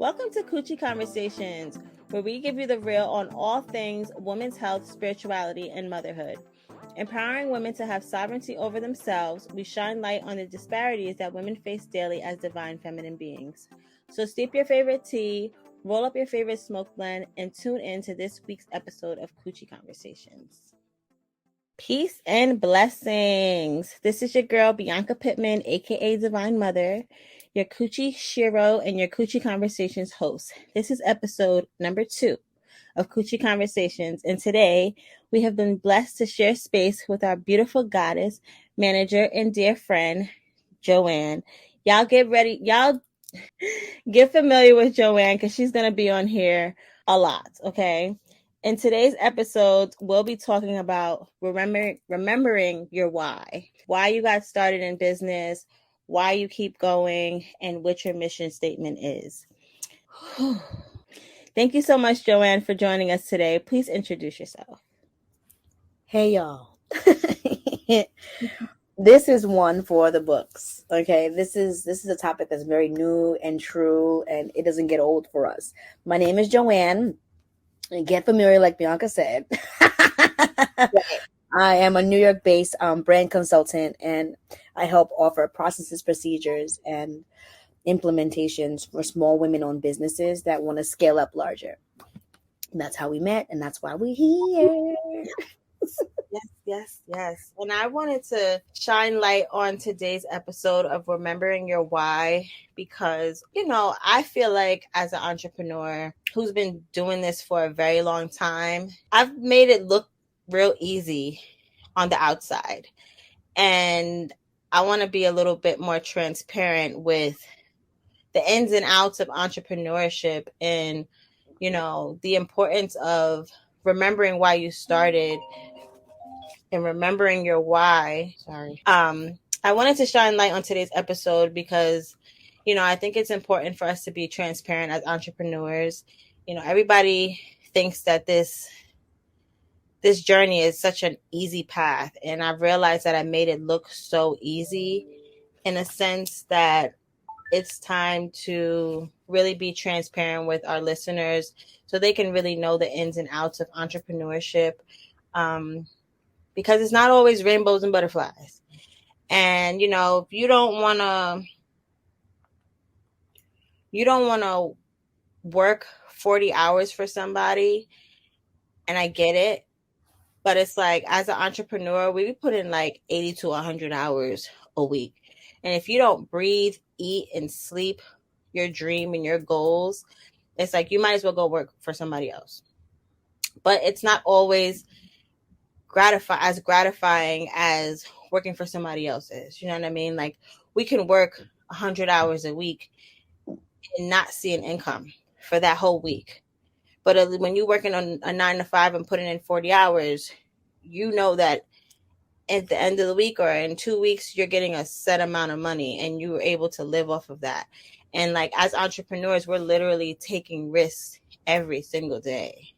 Welcome to Coochie Conversations, where we give you the real on all things women's health, spirituality, and motherhood. Empowering women to have sovereignty over themselves, we shine light on the disparities that women face daily as divine feminine beings. So steep your favorite tea, roll up your favorite smoke blend, and tune in to this week's episode of Coochie Conversations. Peace and blessings. This is your girl, Bianca Pittman, aka Divine Mother, your Coochie Shiro and your Coochie Conversations host. This is episode number 2 of Coochie Conversations, and today we have been blessed to share space with our beautiful goddess, manager, and dear friend, Joanne. Y'all get ready. Y'all get familiar with Joanne because she's going to be on here a lot, okay? In today's episode, we'll be talking about remembering your why you got started in business, why you keep going, and what your mission statement is. Thank you so much, Joanne, for joining us today. Please introduce yourself. Hey, y'all. This is one for the books. Okay, this is a topic that's very new and true, and it doesn't get old for us. My name is Joanne. Get familiar, like Bianca said. I am a New York-based brand consultant, and I help offer processes, procedures, and implementations for small women-owned businesses that want to scale up larger. And that's how we met, and that's why we're here. Yes. And I wanted to shine light on today's episode of Remembering Your Why because, I feel like as an entrepreneur who's been doing this for a very long time, I've made it look real easy on the outside. And I want to be a little bit more transparent with the ins and outs of entrepreneurship and, the importance of remembering why you started and remembering your why. I wanted to shine light on today's episode because, I think it's important for us to be transparent as entrepreneurs. Everybody thinks that this journey is such an easy path. And I've realized that I made it look so easy in a sense that it's time to really be transparent with our listeners so they can really know the ins and outs of entrepreneurship. Because it's not always rainbows and butterflies. And, if you don't want to work 40 hours for somebody, and I get it, but it's like, as an entrepreneur, we put in like 80 to 100 hours a week. And if you don't breathe, eat, and sleep your dream and your goals, it's like you might as well go work for somebody else. But it's not always gratifying as working for somebody else is. You know what I mean? Like, we can work 100 hours a week and not see an income for that whole week. But when you're working on a 9 to 5 and putting in 40 hours, you know that at the end of the week or in 2 weeks, you're getting a set amount of money and you're able to live off of that. And like, as entrepreneurs, we're literally taking risks every single day.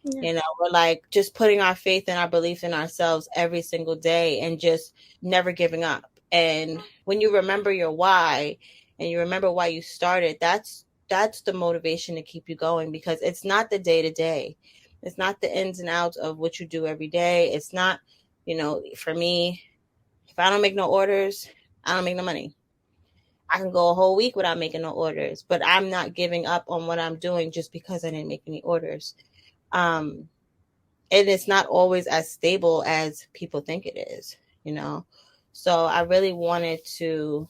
Yeah. We're like just putting our faith and our belief in ourselves every single day and just never giving up. And when you remember your why and you remember why you started, that's the motivation to keep you going, because it's not the day to day. It's not the ins and outs of what you do every day. It's not, for me, if I don't make no orders, I don't make no money. I can go a whole week without making no orders, but I'm not giving up on what I'm doing just because I didn't make any orders. And it's not always as stable as people think it is, So I really wanted to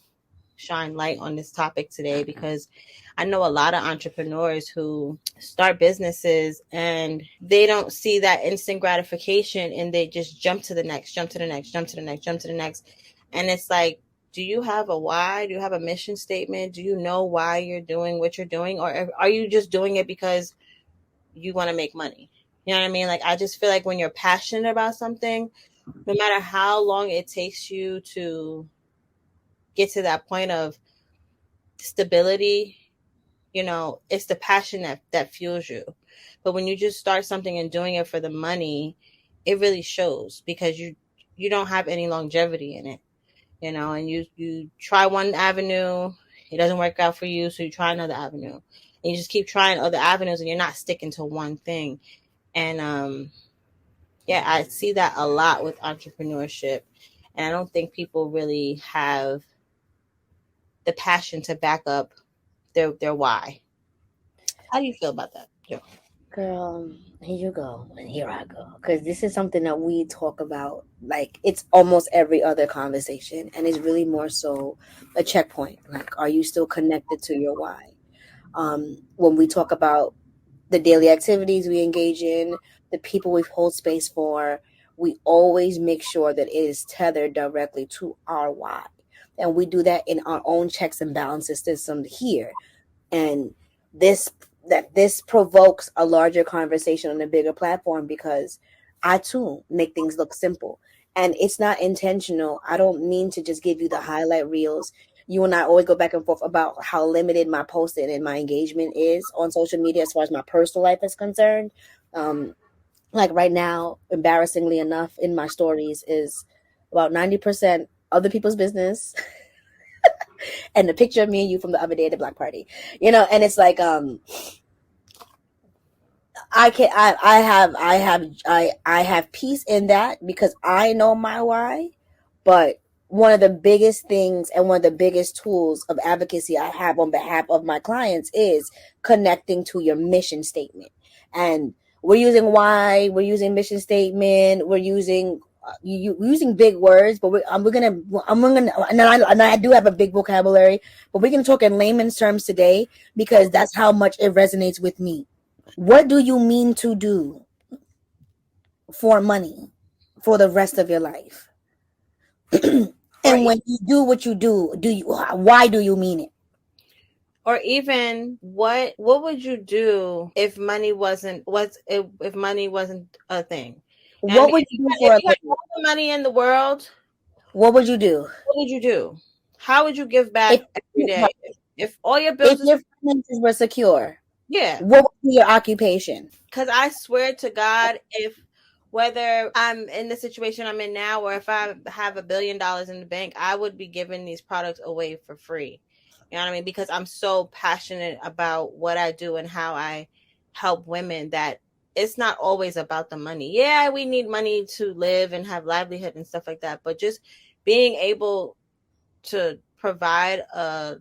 shine light on this topic today because I know a lot of entrepreneurs who start businesses and they don't see that instant gratification and they just jump to the next. And it's like, do you have a why? Do you have a mission statement? Do you know why you're doing what you're doing? Or are you just doing it because you want to make money? You know what I mean? Like, I just feel like when you're passionate about something, no matter how long it takes you to get to that point of stability, it's the passion that fuels you. But when you just start something and doing it for the money, it really shows because you don't have any longevity in it, and you try one avenue, it doesn't work out for you, so you try another avenue. and you just keep trying other avenues and you're not sticking to one thing. And yeah, I see that a lot with entrepreneurship. And I don't think people really have the passion to back up their why. How do you feel about that, Joe? Girl, here you go, and here I go. Because this is something that we talk about, like, it's almost every other conversation, and it's really more so a checkpoint. Like, are you still connected to your why? When we talk about the daily activities we engage in, the people we hold space for, we always make sure that it is tethered directly to our why. And we do that in our own checks and balances system here. And this this provokes a larger conversation on a bigger platform because I too make things look simple. And it's not intentional. I don't mean to just give you the highlight reels. You and I always go back and forth about how limited my posting and my engagement is on social media as far as my personal life is concerned. Um, like right now, embarrassingly enough, in my stories is about 90% other people's business and the picture of me and you from the other day at the black party. And it's like I have peace in that because I know my why. But one of the biggest things and one of the biggest tools of advocacy I have on behalf of my clients is connecting to your mission statement. And we're using why, we're using mission statement, we're using using big words, but and I do have a big vocabulary, but we're gonna talk in layman's terms today because that's how much it resonates with me. What do you mean to do for money for the rest of your life? Or And when you do what you do you why do you mean it? or even what would you do if money wasn't if money wasn't a thing? You know what I What mean? would you do If for a you had living? all the money in the world, What would you do what would you do? How would you give if back every day? If all your if bills is your finances were secure? yeah, What would be your occupation? because I swear to God, if whether I'm in the situation I'm in now or if I have $1 billion in the bank, I would be giving these products away for free. You know what I mean? Because I'm so passionate about what I do and how I help women that it's not always about the money. Yeah, we need money to live and have livelihood and stuff like that, but just being able to provide a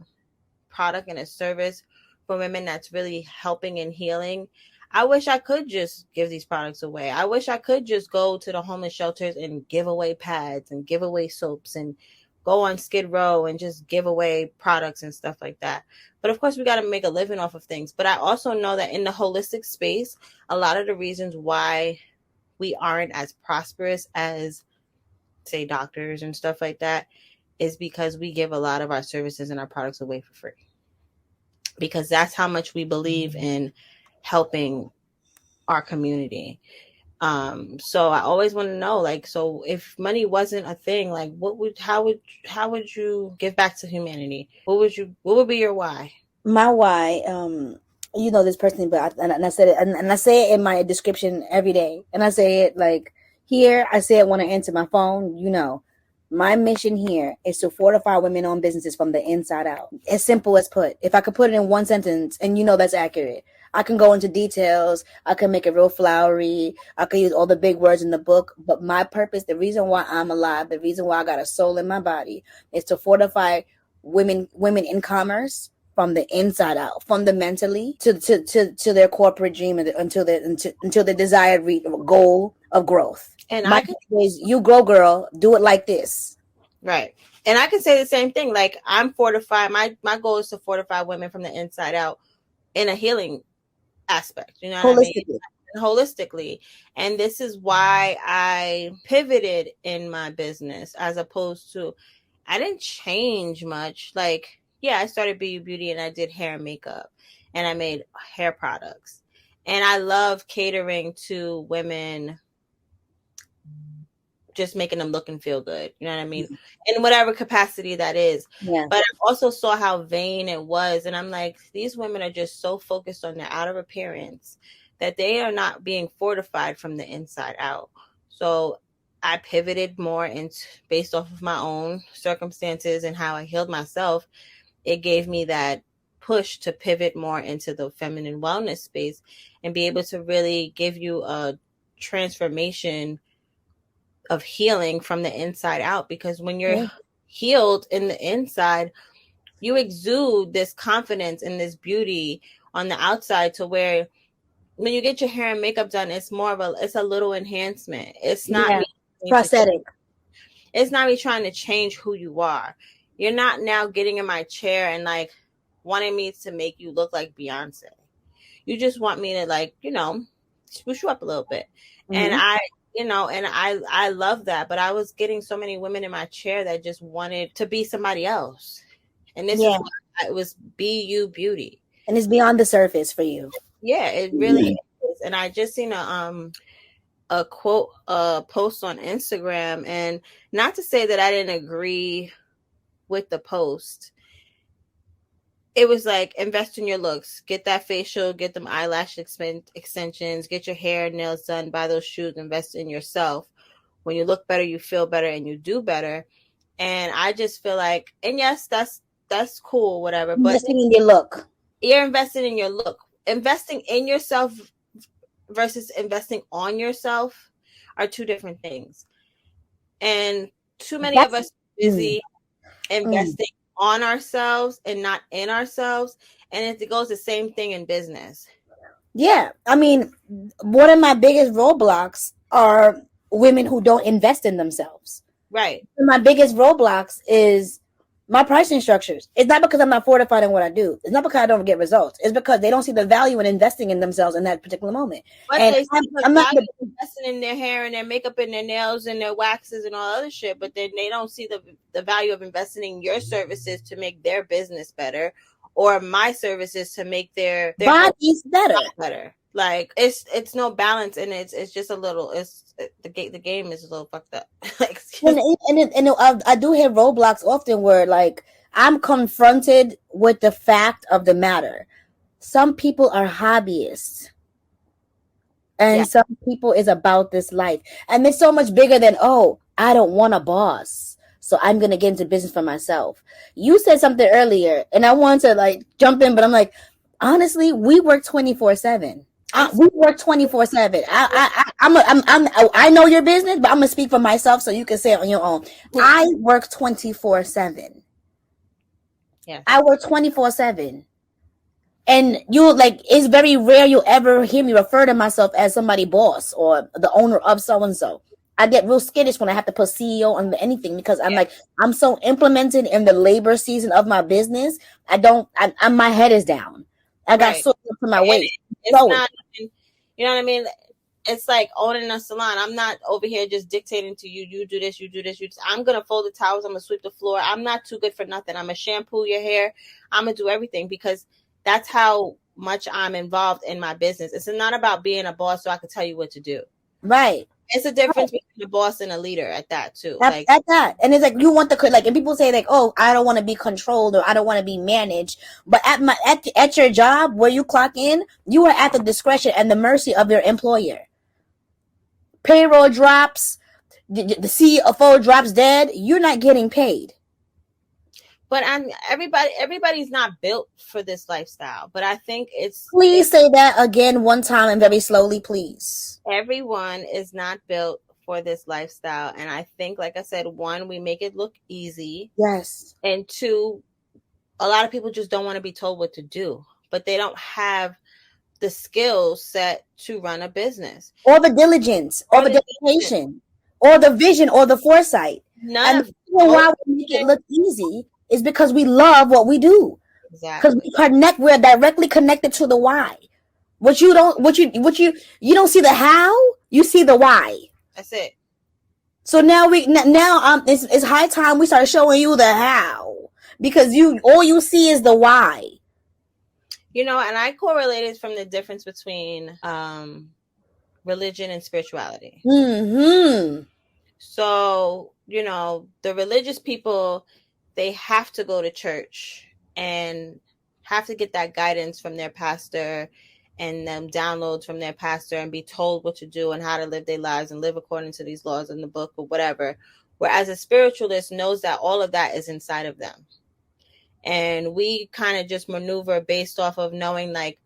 product and a service for women that's really helping and healing. I wish I could just give these products away. I wish I could just go to the homeless shelters and give away pads and give away soaps and go on Skid Row and just give away products and stuff like that. But of course, we got to make a living off of things. But I also know that in the holistic space, a lot of the reasons why we aren't as prosperous as, say, doctors and stuff like that is because we give a lot of our services and our products away for free, because that's how much we believe in helping our community. So I always want to know, like, so if money wasn't a thing, like, how would you give back to humanity? What would be your why? My why, this person, but and I said it, and I say it in my description every day, and I say it like here. I say it when I answer my phone. My mission here is to fortify women-owned businesses from the inside out. As simple as put. If I could put it in one sentence, and that's accurate. I can go into details. I can make it real flowery. I can use all the big words in the book. But my purpose, the reason why I'm alive, the reason why I got a soul in my body, is to fortify women in commerce from the inside out, fundamentally to their corporate dream until the desired goal of growth. And My I could is you grow, girl. Do it like this. right. And I can say the same thing. Like, I'm fortified. My goal is to fortify women from the inside out in a healing aspect. You know what I mean? Holistically. Holistically. And this is why I pivoted in my business, as opposed to, I didn't change much. Like, yeah, I started beauty and I did hair and makeup and I made hair products. And I love catering to women, just making them look and feel good. You know what I mean? In whatever capacity that is. Yeah. But I also saw how vain it was. And I'm like, these women are just so focused on their outer appearance that they are not being fortified from the inside out. So I pivoted more into, based off of my own circumstances and how I healed myself. It gave me that push to pivot more into the feminine wellness space and be able to really give you a transformation of healing from the inside out. Because when you're healed in the inside, you exude this confidence and this beauty on the outside, to where when you get your hair and makeup done, it's a little enhancement. It's not me prosthetic. It's not me trying to change who you are. You're not now getting in my chair and like wanting me to make you look like Beyonce. You just want me to, like, you know, spruce you up a little bit. And I love that. But I was getting so many women in my chair that just wanted to be somebody else. And this is why it was Be You Beauty. And it's beyond the surface for you. Yeah, it really is. And I just seen a quote, a post on Instagram, and not to say that I didn't agree with the post. It was like, invest in your looks, get that facial, get them eyelash extensions, get your hair and nails done, buy those shoes, invest in yourself. When you look better, you feel better, and you do better. And I just feel like, and yes, that's cool, whatever. But investing in your look. You're investing in your look. Investing in yourself versus investing on yourself are two different things. And too many of us are busy investing on ourselves and not in ourselves. And it goes the same thing in business. Yeah. I mean, one of my biggest roadblocks are women who don't invest in themselves. Right. My biggest roadblocks is my pricing structures. It's not because I'm not fortified in what I do. It's not because I don't get results. It's because they don't see the value in investing in themselves in that particular moment. But and they see I'm not investing in their hair and their makeup and their nails and their waxes and all other shit. But then they don't see the value of investing in your services to make their business better, or my services to make their bodies better. Like it's no balance, and it's just a little. The game is a little fucked up. Like, and I do hear roadblocks often where, like, I'm confronted with the fact of the matter. Some people are hobbyists, and some people is about this life, and it's so much bigger than, oh, I don't want a boss, so I'm gonna get into business for myself. You said something earlier, and I want to like jump in, but I'm like, honestly, we work 24/7. We work 24/7. I know your business, but I'm gonna speak for myself so you can say it on your own. I work 24/7. Yeah, I work 24/7, and you like, it's very rare you'll ever hear me refer to myself as somebody boss or the owner of so and so. I get real skittish when I have to put CEO on anything, because I'm like, I'm so implemented in the labor season of my business. My head is down. I got so to my waist. It's not, you know what I mean? It's like owning a salon. I'm not over here just dictating to you. You do this, you do this. I'm going to fold the towels. I'm going to sweep the floor. I'm not too good for nothing. I'm going to shampoo your hair. I'm going to do everything, because that's how much I'm involved in my business. It's not about being a boss so I can tell you what to do. Right. It's a difference between a boss and a leader at that too. At that. And it's like, you want and people say like, oh, I don't want to be controlled, or I don't want to be managed. But at your job where you clock in, you are at the discretion and the mercy of your employer. Payroll drops, the CFO drops dead, you're not getting paid. But everybody's not built for this lifestyle. But I think Please say that again one time and very slowly, please. Everyone is not built for this lifestyle. And I think, like I said, one, we make it look easy. Yes. And two, a lot of people just don't want to be told what to do. But they don't have the skill set to run a business. Or the diligence, or the dedication, or the vision, or the foresight. And the reason why we make it look easy is because we love what we do. Exactly. Because we're directly connected to the why. You don't see the how, you see the why. That's it. So now it's high time we start showing you the how, because all you see is the why. You know, and I correlated from the difference between religion and spirituality. Mm-hmm. So, you know, the religious people, they have to go to church and have to get that guidance from their pastor and them downloads from their pastor and be told what to do and how to live their lives and live according to these laws in the book or whatever. Whereas a spiritualist knows that all of that is inside of them. and we kind of just maneuver based off of knowing like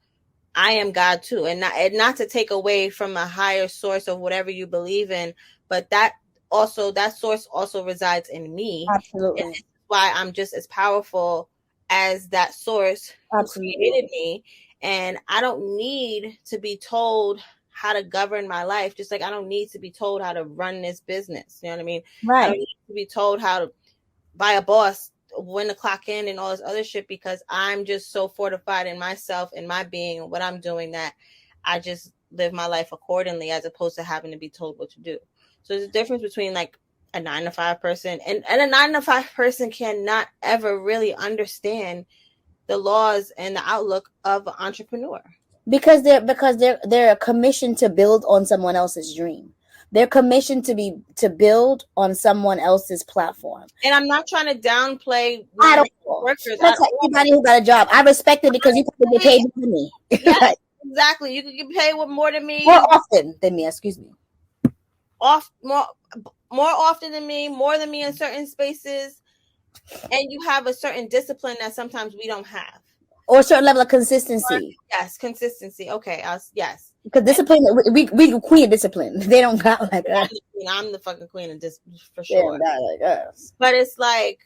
I am God too, and not to take away from a higher source of whatever you believe in, but that source also resides in me. And Absolutely. that's why I'm just as powerful as that source who Absolutely. created me. And I don't need to be told how to govern my life, just like I don't need to be told how to run this business. You know what I mean? I don't Right. need to be told how to by a boss, when to clock in and all this other shit, because I'm just so fortified in myself and my being and what I'm doing that I just live my life accordingly as opposed to having to be told what to do. So there's a difference between like a 9 to 5 person and a 9 to 5 person cannot ever really understand the laws and the outlook of an entrepreneur. Because they're commissioned to build on someone else's dream. They're commissioned to build on someone else's platform. And I'm not trying to downplay I nine don't know. workers That's at like all. anybody who got a job. I respect it because you probably get paid more than me. Yes, exactly. You could get paid with more than me. More often than me, excuse me. Off more often than me, more than me in certain spaces, and you have a certain discipline that sometimes we don't have. Or a certain level of consistency. Yes, consistency. Okay, yes. Because And discipline, we queen of discipline. They don't got like us. I'm the fucking queen of this for They don't sure. got like us. But it's like,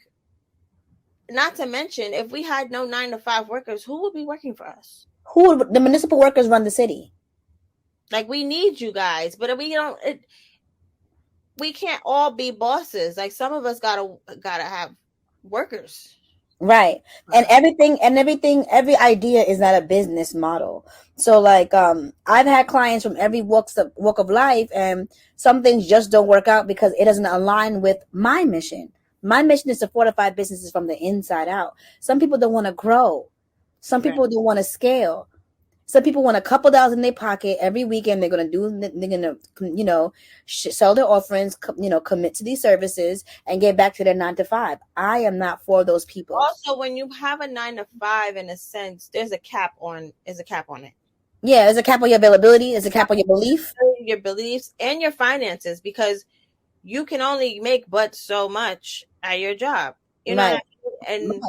not to mention, if we had no 9 to 5 workers, who would be working for us? The municipal workers run the city. Like, we need you guys, but we don't. We can't all be bosses. Like, some of us gotta have workers. Right. And every idea is not a business model. So like I've had clients from every walk of life, and some things just don't work out because it doesn't align with my mission. My mission is to fortify businesses from the inside out. Some people don't want to grow. Some Right. people don't want to scale. Some people want a couple dollars in their pocket every weekend. They're gonna sell their offerings, commit to these services, and get back to their 9 to 5. I am not for those people. Also, when you have a 9 to 5, in a sense, there's a cap on it. Yeah, there's a cap on your availability. There's a cap on your belief. Your beliefs and your finances, because you can only make but so much at your job. You know Right. what I mean?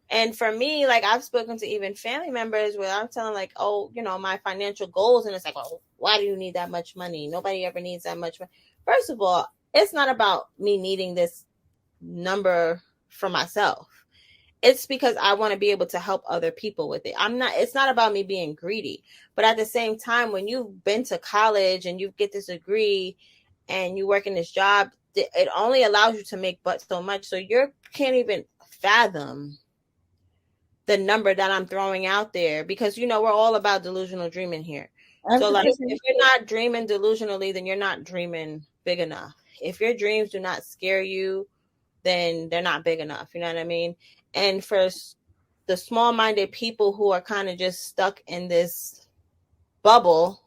And for me, like, I've spoken to even family members where I'm telling like, oh, my financial goals, and it's like, well, why do you need that much money? Nobody ever needs that much money. First of all, it's not about me needing this number for myself. It's because I want to be able to help other people with it. It's not about me being greedy, but at the same time, when you've been to college and you get this degree and you work in this job, it only allows you to make but so much. So you can't even fathom the number that I'm throwing out there, because we're all about delusional dreaming here. So like, if you're not dreaming delusionally, then you're not dreaming big enough. If your dreams do not scare you, then they're not big enough. You know what I mean? And for the small-minded people who are kind of just stuck in this bubble,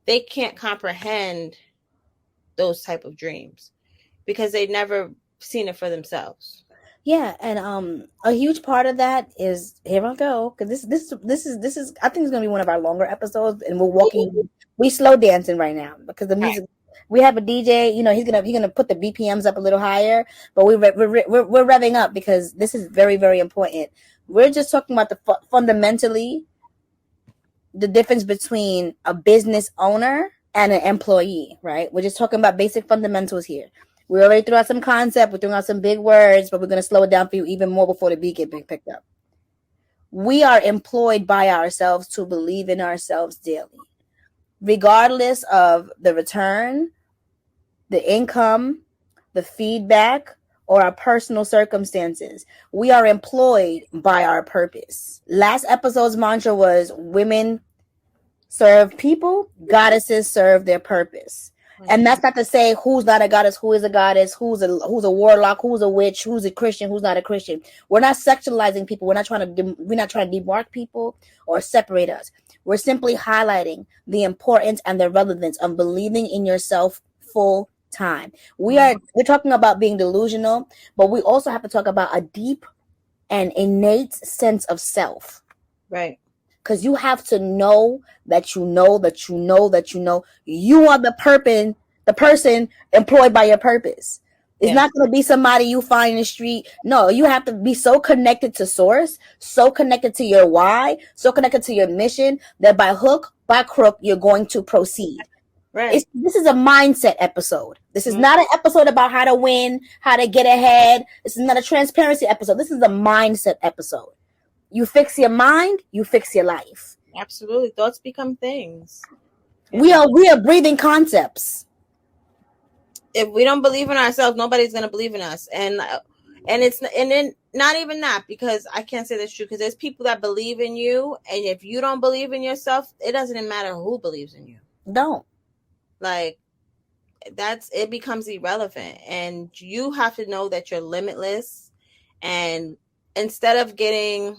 they can't comprehend those type of dreams because they've never seen it for themselves. Yeah, and a huge part of that is, here I go, because this is I think it's gonna be one of our longer episodes, and we slow dancing right now because the music. We have a DJ, he's gonna put the BPMs up a little higher, but we're revving up because this is very, very important. We're just talking about fundamentally the difference between a business owner and an employee, right? We're just talking about basic fundamentals here. We already threw out some concept. We're throwing out some big words, but we're going to slow it down for you even more before the beat gets picked up. We are employed by ourselves to believe in ourselves daily, regardless of the return, the income, the feedback, or our personal circumstances. We are employed by our purpose. Last episode's mantra was women serve people, goddesses serve their purpose. And that's not to say who's not a goddess, who is a goddess, who's a warlock, who's a witch, who's a Christian, who's not a Christian. We're not sexualizing people. We're not trying to demark people or separate us. We're simply highlighting the importance and the relevance of believing in yourself full time. We're talking about being delusional, but we also have to talk about a deep and innate sense of self. Right. Because you have to know that you are the person employed by your purpose. It's not going to be somebody you find in the street. No, you have to be so connected to source, so connected to your why, so connected to your mission that by hook, by crook, you're going to proceed. Right. This is a mindset episode. This is not an episode about how to win, how to get ahead. This is not a transparency episode. This is a mindset episode. You fix your mind, you fix your life. Absolutely. Thoughts become things. We are breathing concepts. If we don't believe in ourselves, nobody's going to believe in us. And then not even that, because I can't say that's true, because there's people that believe in you, and if you don't believe in yourself, it doesn't matter who believes in you. Don't. Like, it becomes irrelevant, and you have to know that you're limitless. And instead of getting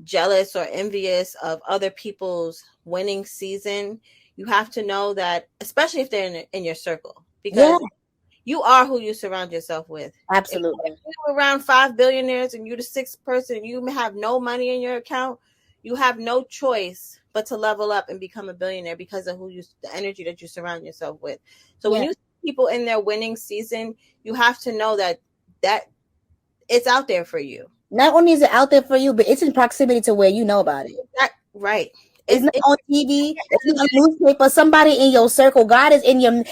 jealous or envious of other people's winning season, you have to know that, especially if they're in your circle, because you are who you surround yourself with. Absolutely. If you're around 5 billionaires and you're the sixth person, you have no money in your account, you have no choice but to level up and become a billionaire because of the energy that you surround yourself with. So when you see people in their winning season, you have to know that it's out there for you. Not only is it out there for you, but it's in proximity to where you know about it. Right. It's not on TV. It's not on newspaper. Somebody in your circle. God is in your.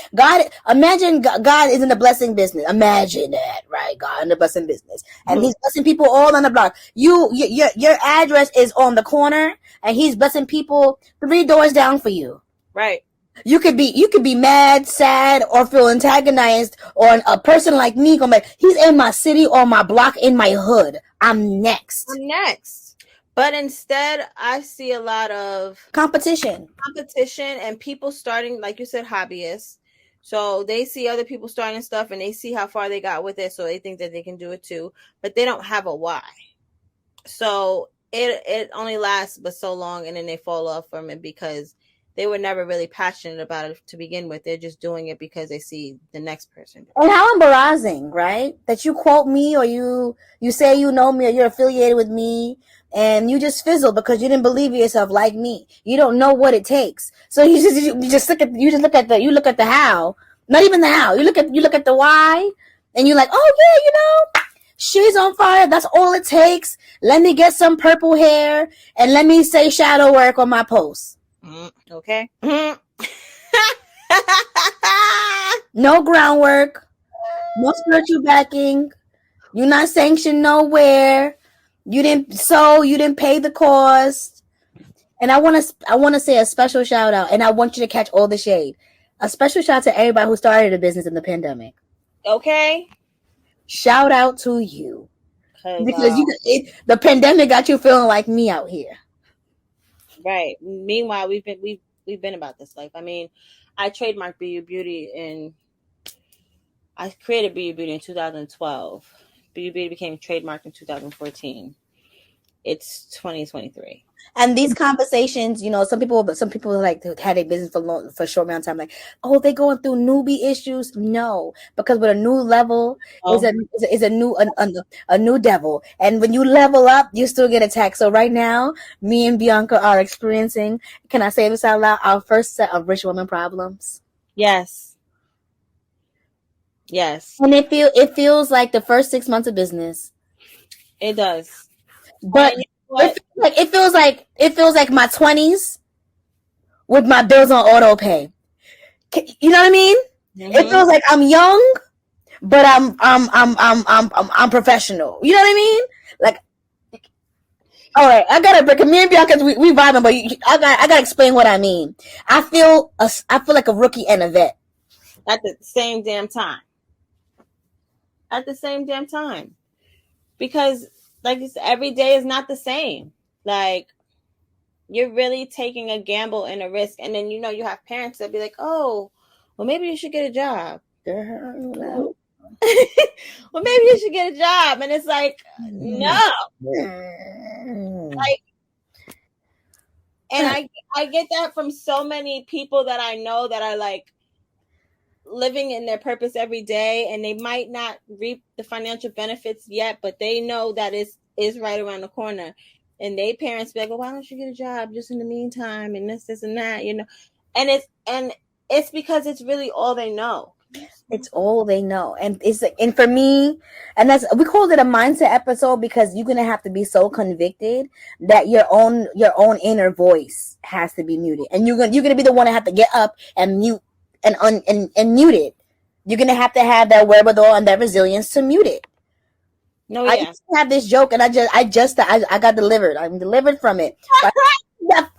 Imagine God is in the blessing business. Imagine that, right? God in the blessing business, and He's blessing people all on the block. Your address is on the corner, and He's blessing people 3 doors down for you. Right. You could be mad, sad, or feel antagonized, or a person like me going back. He's in my city or my block, in my hood. I'm next. But instead, I see a lot of competition and people starting, like you said, hobbyists. So they see other people starting stuff and they see how far they got with it. So they think that they can do it too, but they don't have a why. So it only lasts but so long, and then they fall off from it because they were never really passionate about it to begin with. They're just doing it because they see the next person. And how embarrassing, right? That you quote me, or you say you know me, or you're affiliated with me, and you just fizzle because you didn't believe in yourself like me. You don't know what it takes. So you just look at the how, not even the how. You look at the why, and you're like, oh yeah, she's on fire. That's all it takes. Let me get some purple hair and let me say shadow work on my post. Okay. No groundwork, no spiritual backing. You're not sanctioned nowhere. You didn't pay the cost. And I want to say a special shout out, and I want you to catch all the shade. A special shout out to everybody who started a business in the pandemic. Okay. Shout out to you. Because the pandemic got you feeling like me out here. Right. Meanwhile, we've been about this life. I mean, I trademarked Be You Beauty I created Be You Beauty in 2012. Be You Beauty became trademarked in 2014. It's 2023. And these conversations, some people like had a business for a short amount of time, like, oh, they're going through newbie issues. No, because with a new level is a new devil, and when you level up, you still get attacked. So right now, me and Bianca are experiencing, can I say this out loud, our first set of rich woman problems. Yes. And it feels like the first 6 months of business. It does. But it feels like my 20s with my bills on auto pay. You know what I mean? Mm-hmm. It feels like I'm young, but I'm professional. You know what I mean? Like, all right, I gotta break. Me and Bianca, we vibing, but I gotta explain what I mean. I feel like a rookie and a vet at the same damn time. Because, like you said, every day is not the same. Like, you're really taking a gamble and a risk. And then, you have parents that be like, oh, well, maybe you should get a job. Well, maybe you should get a job. And it's like, no. Like, and I get that from so many people that I know that are like living in their purpose every day, and they might not reap the financial benefits yet, but they know that is right around the corner. And they parents be like, well, why don't you get a job just in the meantime, and this and that, and it's because it's really all they know. It's all they know. And it's like, and for me, and that's, we called it a mindset episode because you're gonna have to be so convicted that your own inner voice has to be muted. And you're gonna be the one that have to get up and mute and mute it. You're gonna have to have that wherewithal and that resilience to mute it. No, I yeah. used to have this joke, and I got delivered. I'm delivered from it. But, fuck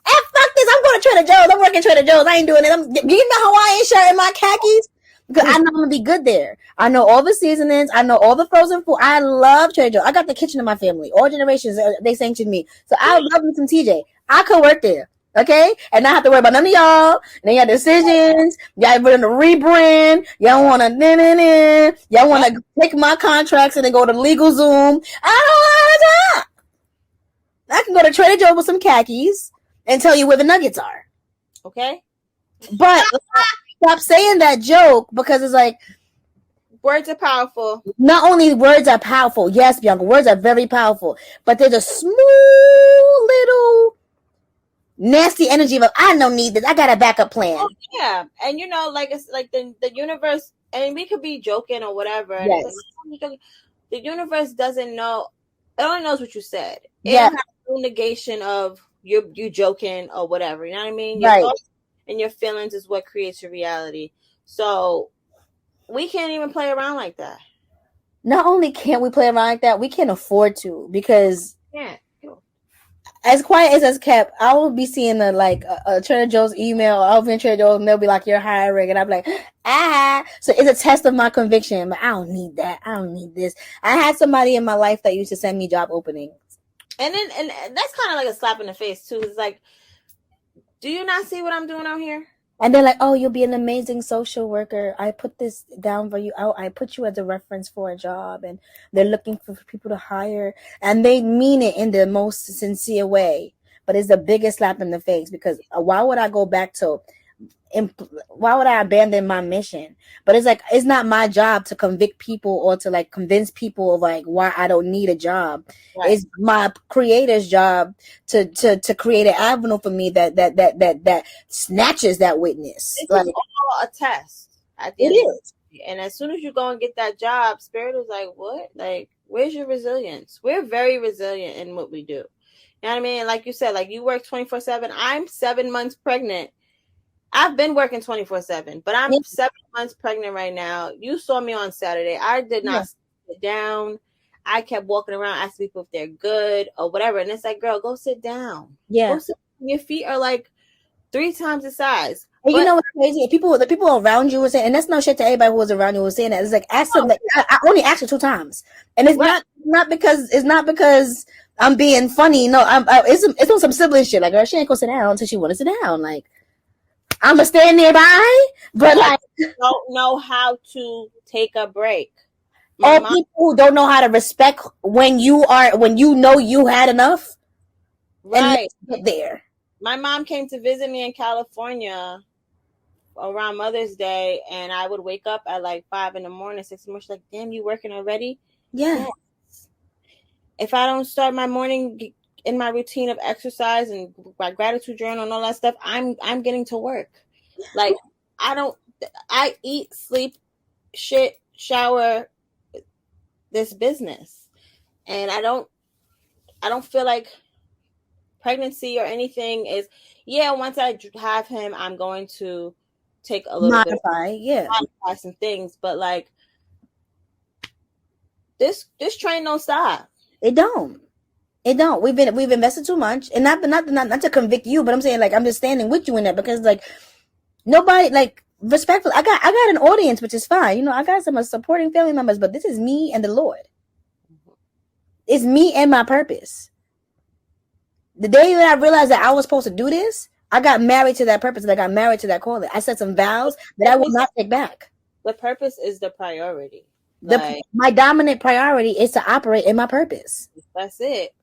this! I'm going to Trader Joe's. I'm working Trader Joe's. I ain't doing it. I'm getting my Hawaiian shirt and my khakis because I know I'm gonna be good there. I know all the seasonings. I know all the frozen food. I love Trader Joe's. I got the kitchen in my family. All generations they sanctioned me, so I love me some TJ. I could work there. Okay, and not have to worry about none of y'all. And y'all decisions. Y'all want to rebrand. Y'all want to Y'all want to take my contracts and then go to legal Zoom. I don't want to. I can go to Trader Joe's with some khakis and tell you where the nuggets are. Okay. But stop saying that joke because it's like words are powerful. Not only words are powerful. Yes, Bianca, words are very powerful. But there's a small little nasty energy of I don't need this. I got a backup plan. Oh, yeah, and like it's like the universe, and we could be joking or whatever. And Yes. it's like, the universe doesn't know. It only knows what you said. It Yeah. don't have no negation of you joking or whatever. You know what I mean? Right. Your thoughts and your feelings is what creates your reality. So we can't even play around like that. Not only can't we play around like that, we can't afford to because. Yeah. As quiet as it's kept, I will be seeing a Trader Joe's email. I'll be in Trader Joe's and they'll be like, "You're hiring," and I'm like, "Ah!" So it's a test of my conviction. But I don't need that. I don't need this. I had somebody in my life that used to send me job openings, and that's kind of like a slap in the face too. It's like, do you not see what I'm doing out here? And they're like, "Oh, you'll be an amazing social worker. I put this down for you. I put you as a reference for a job, and they're looking for people to hire." And they mean it in the most sincere way, but it's the biggest slap in the face because why would I go back to? Why would I abandon my mission? But it's like it's not my job to convict people or to like convince people of like why I don't need a job. Right. It's my creator's job to create an avenue for me that snatches that witness. It's like all a test. At the it end is. And as soon as you go and get that job, Spirit was like, "What? Like, where's your resilience?" We're very resilient in what we do. You know what I mean? Like you said, like you work 24/7. I'm 7 months pregnant. I've been working 24/7, but I'm 7 months pregnant right now. You saw me on Saturday. I did not sit down. I kept walking around asking people if they're good or whatever. And it's like, girl, go sit down. Yeah. Go sit down. Your feet are like 3 times the size. And you know what's crazy? The people around you were saying, and that's no shit to everybody who was around you was saying that. It's like, ask them, like, I only asked you 2 times. And it's not because I'm being funny. No, it's on some sibling shit. Like, girl, she ain't gonna sit down until she want to sit down. Like, I'm gonna stand nearby, but like don't know how to take a break. All people who don't know how to respect when you know you had enough, right? And get there. My mom came to visit me in California around Mother's Day, and I would wake up at like 5 a.m, 6 a.m. She's like, "Damn, you working already?" Yeah. Yes. If I don't start my morning in my routine of exercise and my gratitude journal and all that stuff, I'm getting to work. Like I eat, sleep, shit, shower, this business. And I don't feel like pregnancy or anything is, once I have him, I'm going to take a little modify some things, but like this train don't stop. It don't. We've invested too much, and not to convict you, but I'm saying like I'm just standing with you in that because like nobody like respectful. I got an audience, which is fine. You know, I got some supporting family members, but this is me and the Lord. It's me and my purpose. The day that I realized that I was supposed to do this, I got married to that purpose and I got married to that calling. I set some vows that I will not take back. The purpose is the priority. My dominant priority is to operate in my purpose. That's it.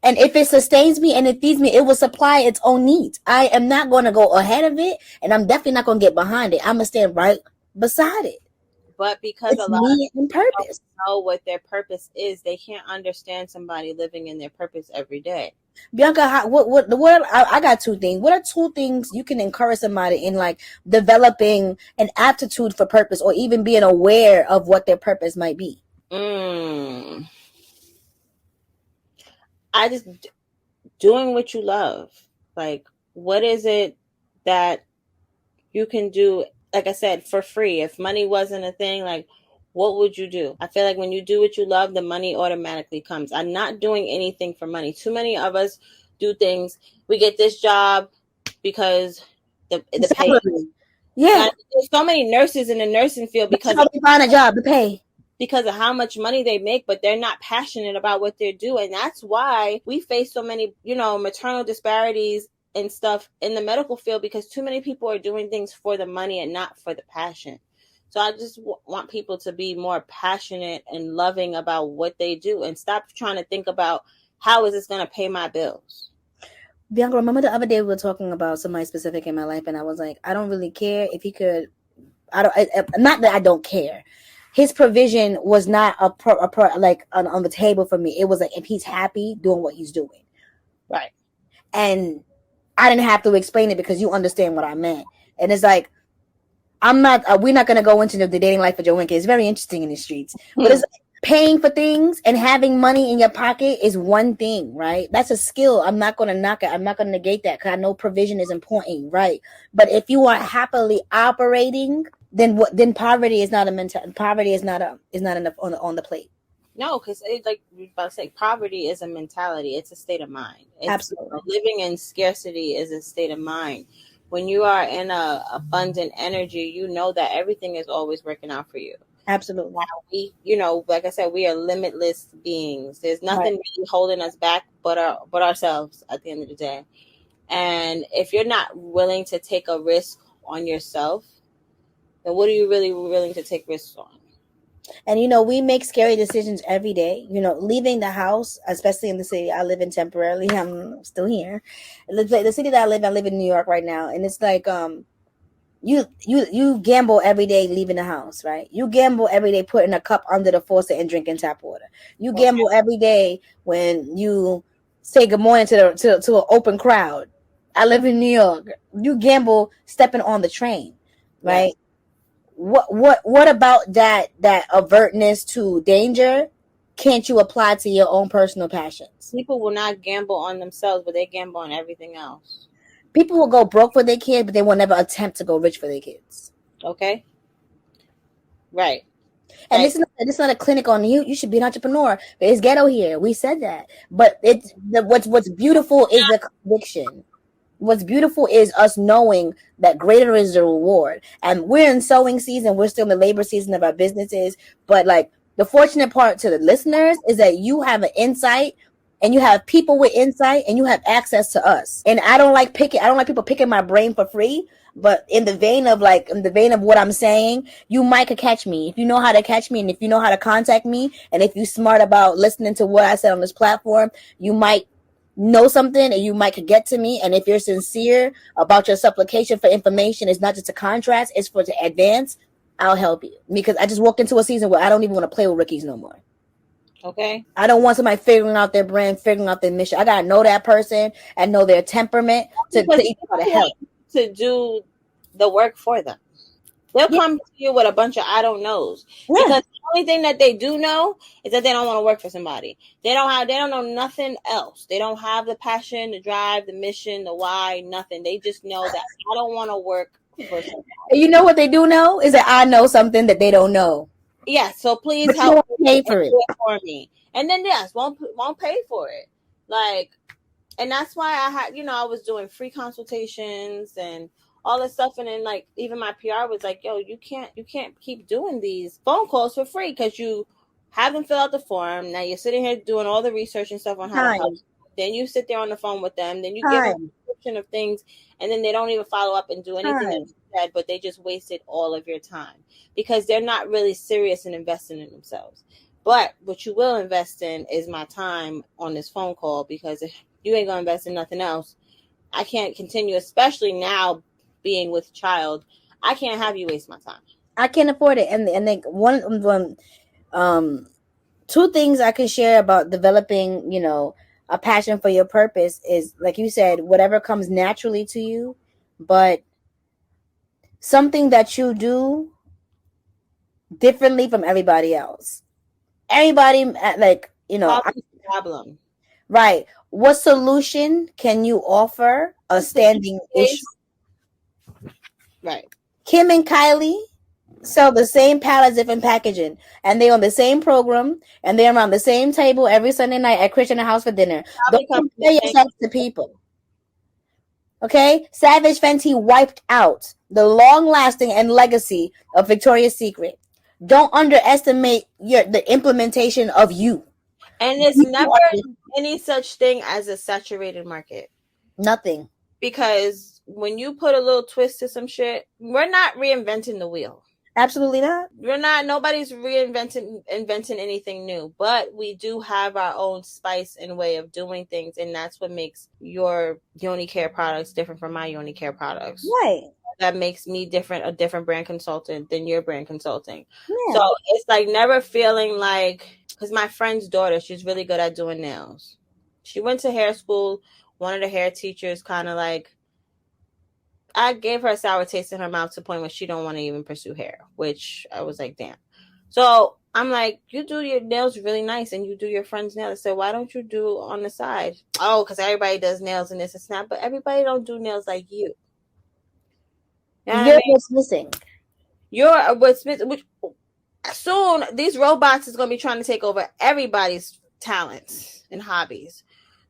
And if it sustains me and it feeds me, it will supply its own needs. I am not going to go ahead of it, and I'm definitely not going to get behind it. I'm going to stand right beside it. But because it's a lot of people purpose. don't know what their purpose is, they can't understand somebody living in their purpose every day. Bianca, I got two things. What are two things you can encourage somebody in like developing an aptitude for purpose or even being aware of what their purpose might be? Mm, I just doing what you love. Like, what is it that you can do? Like I said, for free. If money wasn't a thing, like, what would you do? I feel like when you do what you love, the money automatically comes. I'm not doing anything for money. Too many of us do things. We get this job because the pay. Exactly. Yeah. There's so many nurses in the nursing field That's how they find a job to pay. because of how much money they make, but they're not passionate about what they're doing. That's why we face so many, maternal disparities and stuff in the medical field, because too many people are doing things for the money and not for the passion. So I just want people to be more passionate and loving about what they do and stop trying to think about how is this going to pay my bills. Bianca, remember the other day we were talking about somebody specific in my life, and I was like, I don't really care if he could. Not that I don't care. His provision was not like on the table for me. It was like if he's happy doing what he's doing, right? And I didn't have to explain it because you understand what I meant. And it's like I'm not. We're not going to go into the dating life of Joanne. It's very interesting in the streets, but it's like, paying for things and having money in your pocket is one thing, right? That's a skill. I'm not going to knock it. I'm not going to negate that because I know provision is important, right? But if you are happily operating, then what? Then poverty is not a mental. Poverty is not enough on the plate. No, because like you about to say, poverty is a mentality. It's a state of mind. Absolutely. Living in scarcity is a state of mind. When you are in a abundant energy, you know that everything is always working out for you. Absolutely. We, like I said, we are limitless beings. There's nothing really holding us back but ourselves at the end of the day. And if you're not willing to take a risk on yourself, then what are you really willing to take risks on? And we make scary decisions every day. Leaving the house, especially in the city I live in temporarily. I'm still here. The city that I live in New York right now, and it's like you gamble every day leaving the house, right? You gamble every day putting a cup under the faucet and drinking tap water. You gamble every day when you say good morning to an open crowd. I live in New York. You gamble stepping on the train, right? Yes. What about that avertness to danger can't you apply to your own personal passions? People will not gamble on themselves, but they gamble on everything else. People will go broke for their kids, but they will never attempt to go rich for their kids. Okay. Right. And this is not a clinic on you. You should be an entrepreneur. But it's ghetto here. We said that. But what's beautiful is the conviction. What's beautiful is us knowing that greater is the reward. And we're in sowing season. We're still in the labor season of our businesses. But like the fortunate part to the listeners is that you have an insight and you have people with insight and you have access to us. And I don't like people picking my brain for free. But in the vein of what I'm saying, you might could catch me. If you know how to catch me and if you know how to contact me and if you're smart about listening to what I said on this platform, you might know something and you might could get to me. And if you're sincere about your supplication for information, it's not just a contract, it's for to advance, I'll help you. Because I just walked into a season where I don't even want to play with rookies no more. Okay. I don't want somebody figuring out their brand, figuring out their mission. I got to know that person and know their temperament to help. To do the work for them. They'll come to you with a bunch of I don't knows. Yeah. Because the only thing that they do know is that they don't want to work for somebody. They don't know nothing else. They don't have the passion, the drive, the mission, the why, nothing. They just know that I don't want to work for somebody. You know what they do know is that I know something that they don't know. Yeah, so please help pay for it for me. And then won't pay for it. Like, and that's why I had, I was doing free consultations and all this stuff. And then like, even my PR was like, yo, you can't keep doing these phone calls for free because you haven't filled out the form. Now you're sitting here doing all the research and stuff on how to help. Then you sit there on the phone with them. Then you give them a description of things. And then they don't even follow up and do anything that you said, but they just wasted all of your time because they're not really serious in investing in themselves. But what you will invest in is my time on this phone call, because if you ain't going to invest in nothing else, I can't continue, especially now being with child. I can't have you waste my time. I can't afford it. And then two things I can share about developing, A passion for your purpose is, like you said, whatever comes naturally to you, but something that you do differently from everybody else. Everybody, like, Solve this problem. right. What solution can you offer a What's the use standing issue? case? Right. Kim and Kylie sell the same pallets, different packaging, and they on the same program, and they're around the same table every Sunday night at Christian House for dinner. Don't Probably come from the compare same. yourself to people. Okay? Savage Fenty wiped out the long lasting and legacy of Victoria's Secret. Don't underestimate the implementation of you. And it's never any such thing as a saturated market. Nothing. Because when you put a little twist to some shit, we're not reinventing the wheel. Absolutely not. Nobody's inventing anything new, but we do have our own spice and way of doing things, and that's what makes your Yoni Care products different from my Yoni Care products. Right. That makes me a different brand consultant than your brand consulting. Yeah. So it's like never feeling like, because my friend's daughter, she's really good at doing nails. She went to hair school. One of the hair teachers kind of like, I gave her a sour taste in her mouth to the point where she don't want to even pursue hair, which I was like, damn. So I'm like, you do your nails really nice and you do your friend's nails. I said, why don't you do on the side? Oh, because everybody does nails and this and that, but everybody don't do nails like you. You know You're what's missing. You're what's missing. Which soon these robots is gonna be trying to take over everybody's talents and hobbies.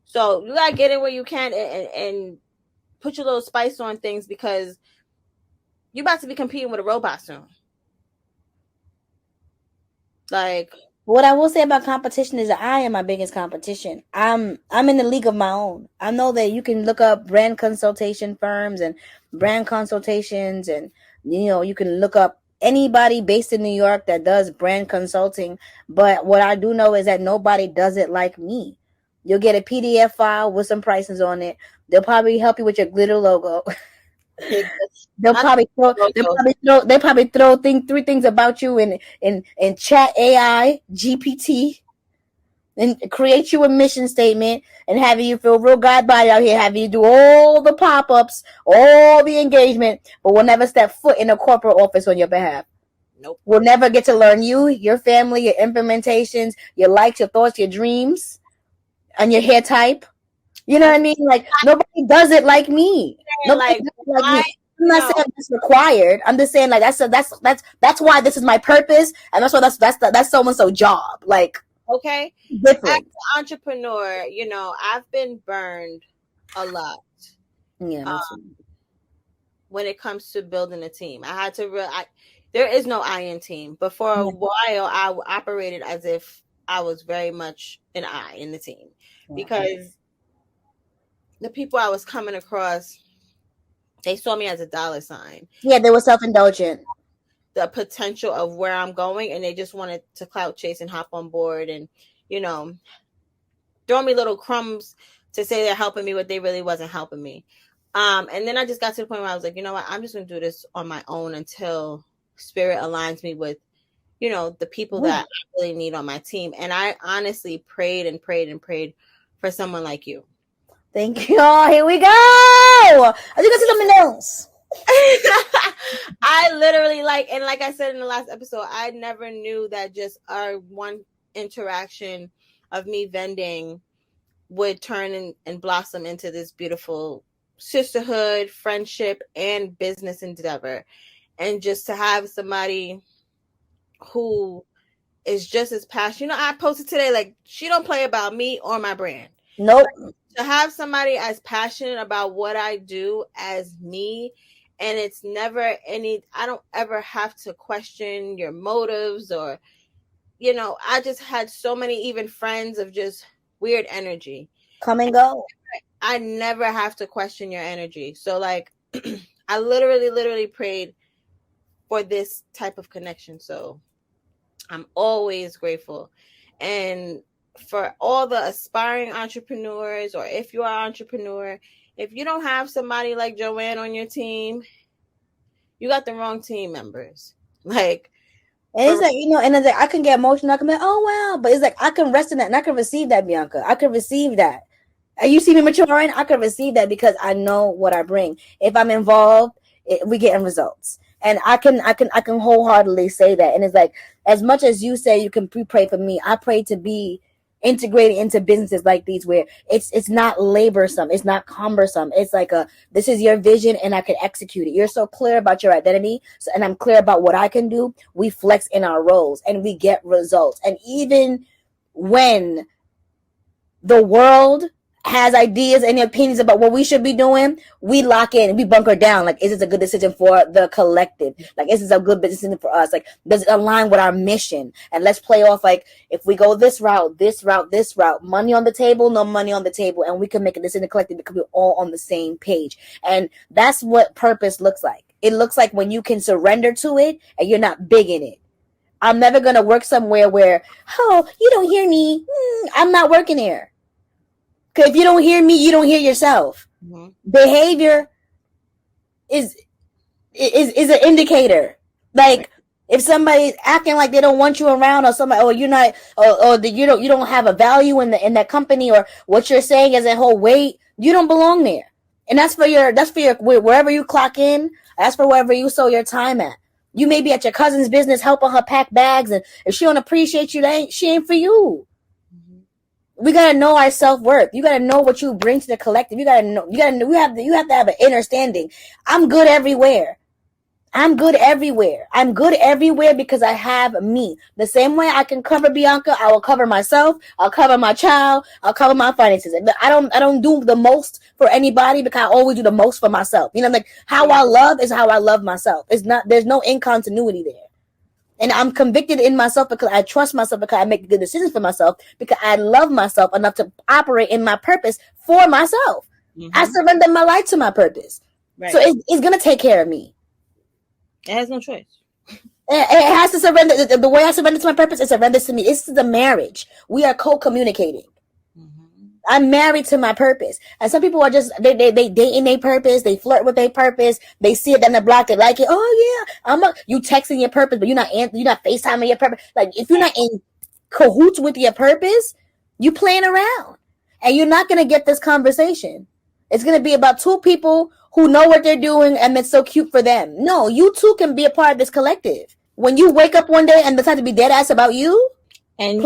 So you gotta get in where you can and put your little spice on things, because you're about to be competing with a robot soon. Like, what I will say about competition is that I am my biggest competition. I'm in the league of my own. I know that you can look up brand consultation firms and brand consultations, and you can look up anybody based in New York that does brand consulting. But what I do know is that nobody does it like me. You'll get a PDF file with some prices on it. They'll probably help you with your glitter logo. They'll probably throw three things about you in chat AI GPT and create you a mission statement and have you feel real God body out here, have you do all the pop-ups, all the engagement, but we'll never step foot in a corporate office on your behalf. Nope. We'll never get to learn you, your family, your implementations, your likes, your thoughts, your dreams, and your hair type. You know what I mean? Like, nobody does it like me. Nobody does it like me. I'm not saying it's required. I'm just saying, like, that's why this is my purpose, and that's why that's so job. Like, okay, different. As an entrepreneur, I've been burned a lot. Yeah. When it comes to building a team, I had to there is no I in team, but for a while I operated as if I was very much an I in the team, because the people I was coming across, they saw me as a dollar sign. Yeah, they were self-indulgent. The potential of where I'm going, and they just wanted to clout chase and hop on board and, throw me little crumbs to say they're helping me, but they really wasn't helping me. And then I just got to the point where I was like, you know what, I'm just going to do this on my own until spirit aligns me with, the people that I really need on my team. And I honestly prayed and prayed and prayed for someone like you. Thank you. Oh, here we go. I think I see something else. I literally like I said in the last episode, I never knew that just our one interaction of me vending would turn and blossom into this beautiful sisterhood, friendship, and business endeavor. And just to have somebody who is just as passionate. I posted today, like, she don't play about me or my brand. Nope. To have somebody as passionate about what I do as me, and it's never I don't ever have to question your motives or, I just had so many even friends of just weird energy. Come and go. I never have to question your energy. So, like, I literally prayed for this type of connection. So I'm always grateful. And for all the aspiring entrepreneurs, or if you are an entrepreneur, if you don't have somebody like Joanne on your team, you got the wrong team members. Like, And it's like, and it's like I can get emotional. I can be like, oh wow, but it's like I can rest in that and I can receive that, Bianca. I can receive that. You see me maturing, I can receive that because I know what I bring. If I'm involved, we getting results. And I can wholeheartedly say that. And it's like, as much as you say you can pray for me, I pray to be integrated into businesses like these where it's not laborsome, it's not cumbersome. It's like this is your vision and I can execute it. You're so clear about your identity, so, and I'm clear about what I can do. We flex in our roles and we get results. And even when the world has ideas and opinions about what we should be doing, we lock in and we bunker down. Like, is this a good decision for the collective? Like, is this a good decision for us? Like, does it align with our mission? And let's play off like, if we go this route, money on the table, no money on the table, and we can make a decision collective because we're all on the same page. And that's what purpose looks like. It looks like when you can surrender to it and you're not big in it. I'm never going to work somewhere where, oh, you don't hear me. I'm not working there. Because if you don't hear me, you don't hear yourself. Mm-hmm. Behavior is an indicator. Like if somebody's acting like they don't want you around, or somebody, or you're not, or you don't have a value in that company, or what you're saying isn't whole weight, you don't belong there. And that's for your wherever you clock in. That's for wherever you sow your time at. You may be at your cousin's business helping her pack bags, and if she don't appreciate you, she ain't for you. We gotta know our self-worth. You gotta know what you bring to the collective. You gotta know. You have to have an understanding. I'm good everywhere. I'm good everywhere because I have me. The same way I can cover Bianca, I will cover myself. I'll cover my child. I'll cover my finances. I don't do the most for anybody because I always do the most for myself. You know, like how I love is how I love myself. There's no incontinuity there. And I'm convicted in myself because I trust myself, because I make good decisions for myself, because I love myself enough to operate in my purpose for myself. Mm-hmm. I surrender my life to my purpose. Right. So it's going to take care of me. It has no choice. It has to surrender. The way I surrender to my purpose, it surrenders to me. This is a marriage. We are co-communicating. I'm married to my purpose. And some people are just, they date in their purpose. They flirt with their purpose. They see it down the block. They like it. Oh yeah. You texting your purpose, but you're not FaceTiming your purpose. Like if you're not in cahoots with your purpose, you playing around and you're not going to get this conversation. It's going to be about two people who know what they're doing and it's so cute for them. No, you too can be a part of this collective. When you wake up one day and decide to be dead ass about you and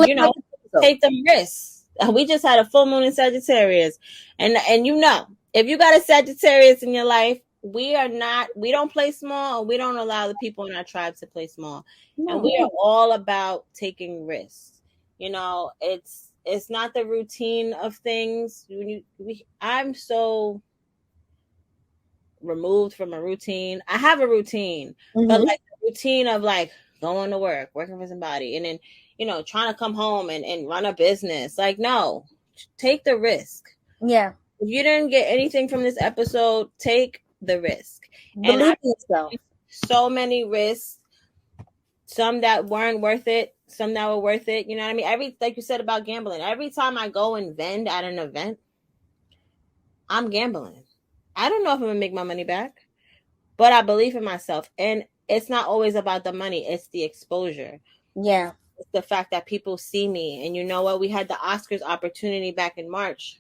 take them risks. We just had a full moon in Sagittarius. And if you got a Sagittarius in your life, we don't play small, and we don't allow the people in our tribe to play small. No. And we are all about taking risks. It's not the routine of things. I'm so removed from a routine. I have a routine, but like the routine of like going to work, working for somebody, and then trying to come home and run a business. Like, no, take the risk. Yeah. If you didn't get anything from this episode, take the risk. Believe in yourself. So many risks, some that weren't worth it, some that were worth it. You know what I mean? Like you said about gambling, every time I go and vend at an event, I'm gambling. I don't know if I'm going to make my money back, but I believe in myself. And it's not always about the money. It's the exposure. Yeah. The fact that people see me. And you know what? We had the Oscars opportunity back in March.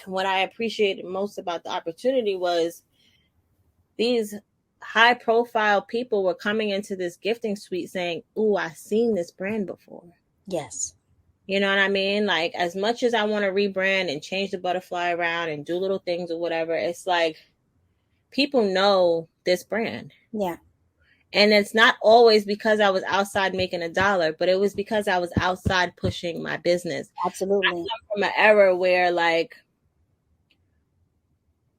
And what I appreciated most about the opportunity was these high profile people were coming into this gifting suite saying, "Ooh, I've seen this brand before." Yes. You know what I mean? Like, as much as I want to rebrand and change the butterfly around and do little things or whatever, it's like people know this brand. Yeah. And it's not always because I was outside making $1, but it was because I was outside pushing my business. Absolutely. I come from an era where like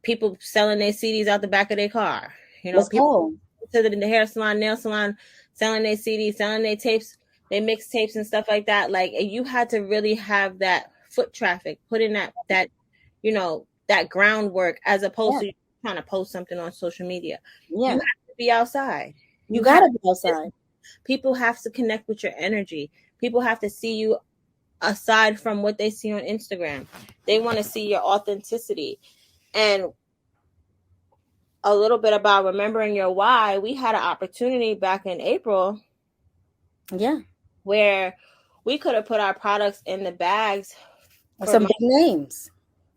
people selling their CDs out the back of their car. People to the hair salon, nail salon, selling their CDs, selling their tapes, their mixtapes and stuff like that. Like, you had to really have that foot traffic, put in that that groundwork, as opposed to trying to post something on social media. Yeah. You have to be outside. You got to be outside. People have to connect with your energy. People have to see you aside from what they see on Instagram. They want to see your authenticity. And a little bit about remembering your why. We had an opportunity back in April Yeah. where we could have put our products in the bags Some big names.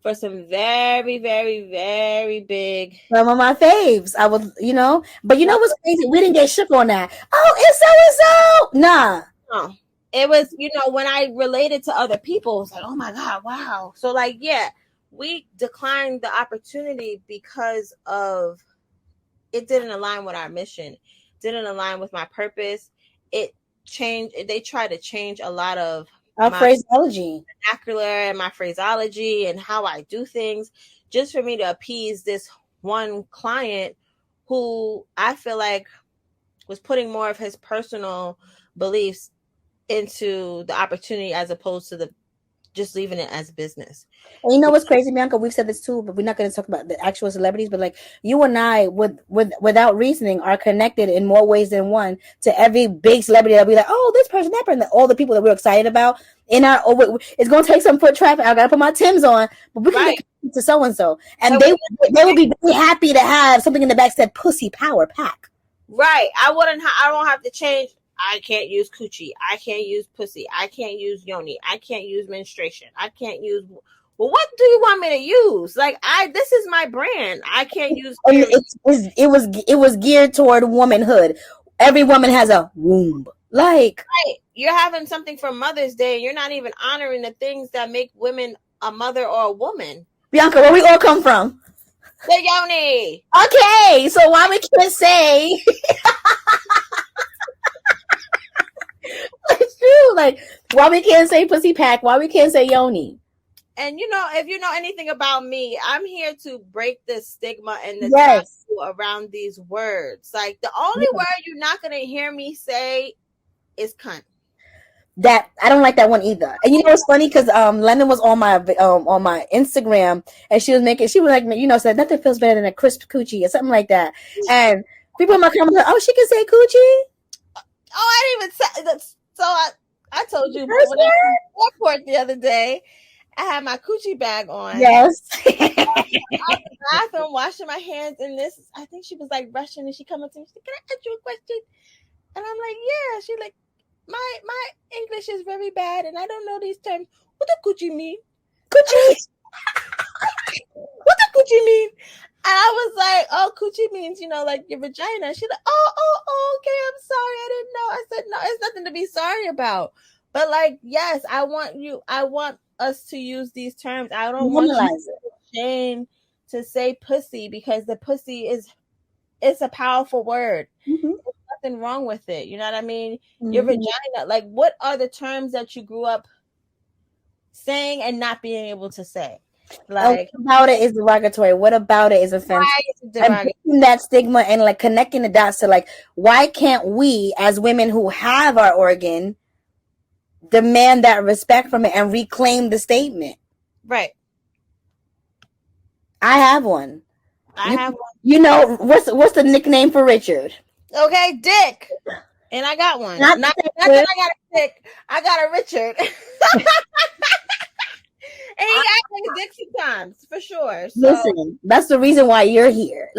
for some very, very, very big. Some of my faves. I would, but you know what's crazy? We didn't get shook on that. Oh, it's so and so. Nah. No, it was, when I related to other people, it's like, oh my God, wow. So like, yeah, we declined the opportunity because of it didn't align with our mission, didn't align with my purpose. It changed. They tried to change a lot of Our my phraseology. vernacular and my phraseology and how I do things just for me to appease this one client who I feel like was putting more of his personal beliefs into the opportunity as opposed to the just leaving it as business. And you know what's crazy, Bianca? We've said this too, but we're not going to talk about the actual celebrities. But like you and I, without reasoning, are connected in more ways than one to every big celebrity. That we like, oh, this person, that person, all the people that we're excited about. It's going to take some foot traffic. I got to put my Timbs on, but we can get to so and so, and they would be very happy to have something in the back that said "Pussy Power Pack." Right. I don't have to change. I can't use coochie. I can't use pussy. I can't use yoni. I can't use menstruation. I can't use. Well, what do you want me to use? Like this is my brand. I can't use. It was geared toward womanhood. Every woman has a womb. Like you're having something for Mother's Day, and you're not even honoring the things that make women a mother or a woman. Bianca, where we all come from? The yoni. Okay, so why we can't say? It's true. Like why we can't say pussy pack? Why we can't say yoni? And if you know anything about me, I'm here to break the stigma and the taboo around these words. Like the only word you're not gonna hear me say is cunt. That I don't like that one either. And it's funny because Lennon was on my Instagram and she was like, said nothing feels better than a crisp coochie or something like that. And people in my comments like, oh, she can say coochie. Oh, I didn't even say. So I told you when I was at the airport the other day, I had my coochie bag on. Yes. I was in the bathroom washing my hands, and I think she was like rushing, and she come up to me. She said, "Can I ask you a question?" And I'm like, "Yeah." She's like, "My English is very bad, and I don't know these terms. What does coochie mean? Coochie. What does coochie mean?" And I was like, "Oh, coochie means like your vagina." She's like, "Oh, okay. I'm sorry. I didn't know." I said, "No, it's nothing to be sorry about." But like, yes, I want us to use these terms. I don't want you to shame to say pussy because the pussy it's a powerful word. Mm-hmm. There's nothing wrong with it. You know what I mean? Mm-hmm. Your vagina. Like, what are the terms that you grew up saying and not being able to say? Like, what about it is derogatory? What about it is offensive? And breaking that stigma and like connecting the dots to like, why can't we as women who have our organ demand that respect from it and reclaim the statement? Right. I have one. I have one. What's the nickname for Richard? Okay, Dick. And I got one. Not that I got a Dick. I got a Richard. And he acts like a dick sometimes, for sure. So. Listen, that's the reason why you're here.